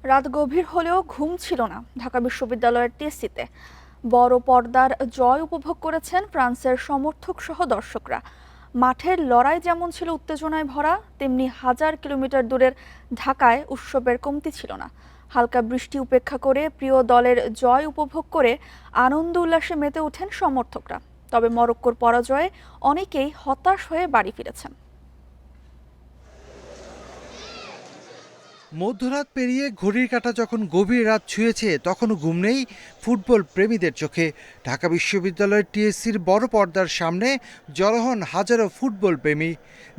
রাত গভীর হলেও ঘুম ছিল না ঢাকা বিশ্ববিদ্যালয়ের টিএসসিতে। বড় পর্দার জয় উপভোগ করেছেন ফ্রান্সের সমর্থক সহ দর্শকরা। মাঠের লড়াই যেমন ছিল উত্তেজনায় ভরা, তেমনি হাজার কিলোমিটার দূরের ঢাকায় উৎসবের কমতি ছিল না। হালকা বৃষ্টি উপেক্ষা করে প্রিয় দলের জয় উপভোগ করে আনন্দ উল্লাসে মেতে ওঠেন সমর্থকরা। তবে মরক্কোর পরাজয়ে অনেকেই হতাশ হয়ে বাড়ি ফিরেছেন। মধ্যরাত পেরিয়ে ঘড়ির কাঁটা যখন গভীর রাত ছুঁয়েছে তখনও ঘুম নেই ফুটবল প্রেমীদের চোখে। ঢাকা বিশ্ববিদ্যালয়ের টিএসসির বড় পর্দার সামনে জড়ো হন হাজারো ফুটবল প্রেমী।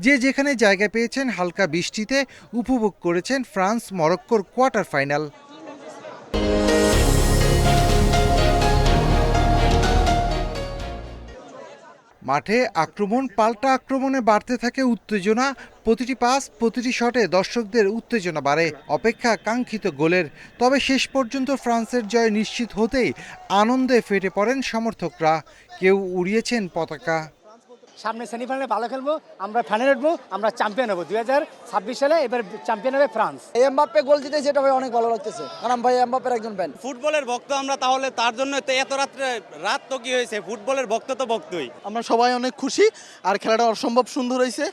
যে যেখানে জায়গা পেয়েছেন হালকা বৃষ্টিতে উপভোগ করেছেন ফ্রান্স মরক্কোর কোয়ার্টার ফাইনাল। মাঠে আক্রমণ পাল্টা আক্রমণে বাড়তে থাকে উত্তেজনা। প্রতিটি পাস প্রতিটি শটে দর্শকদের উত্তেজনা বাড়ে, অপেক্ষা কাঙ্ক্ষিত গোলের। তবে শেষ পর্যন্ত ফ্রান্সের জয় নিশ্চিত হতেই আনন্দে ফেটে পড়েন সমর্থকরা। কেউ উড়িয়েছেন পতাকা। সামনে সেমিফাইনালে ভালো খেলবো, আমরা ফাইনালে উঠবো, আমরা চ্যাম্পিয়ন হবো 2026 সালে। এবার চ্যাম্পিয়ন হবে ফ্রান্স। এমবাপ্পে গোল দিতেছে, এটা ভাই অনেক ভালো লাগতেছে, কারণ ভাই এমবাপ্পের একজন ফ্যান। ফুটবলের ভক্ত আমরা, তাহলে তার জন্য তো এত রাত তো কি হয়েছে, ফুটবলের ভক্ত তো ভক্তই। আমরা সবাই অনেক খুশি, আর খেলাটা অসম্ভব সুন্দর হয়েছে।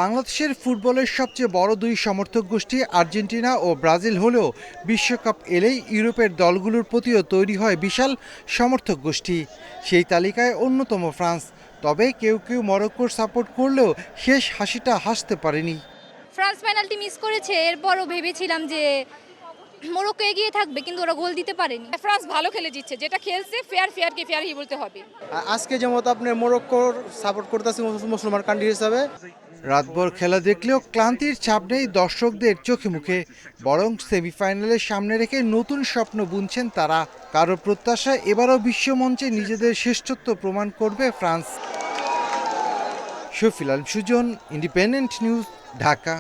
বাংলাদেশের ফুটবলের সবচেয়ে বড় দুই সমর্থক গোষ্ঠী আর্জেন্টিনা ও ব্রাজিল হলেও বিশ্বকাপ এলেই ইউরোপের দলগুলোর প্রতিও তৈরি হয় বিশাল সমর্থক গোষ্ঠী। সেই তালিকায় অন্যতম ফ্রান্স। তবে কেউ কেউ মরক্কোর সাপোর্ট করলেও শেষ হাসিটা হাসতে পারেনি। ফ্রান্স পেনাল্টি মিস করেছে, এরপরও ভেবেছিলাম যে মরক্কো এগিয়ে থাকবে, কিন্তু ওরা গোল দিতে পারেনি। ফ্রান্স ভালো খেলে জিতছে, যেটা খেলছে ফেয়ারকে ফেয়ারই বলতে হবে। আজকে যেমন আপনি মরক্কোর সাপোর্ট করতেছে মুসলমান কান্ট্রি হিসাবে। রাতভর খেলা দেখলেও ক্লান্তির ছাপ নেই দর্শকদের চোখে মুখে, বরং সেমিফাইনালের সামনে রেখে নতুন স্বপ্ন বুনছেন তারা। কারো প্রত্যাশা এবারও বিশ্বমঞ্চে নিজেদের শ্রেষ্ঠত্ব প্রমাণ করবে ফ্রান্স। শফিল আল সুজন, ইন্ডিপেন্ডেন্ট নিউজ, ঢাকা।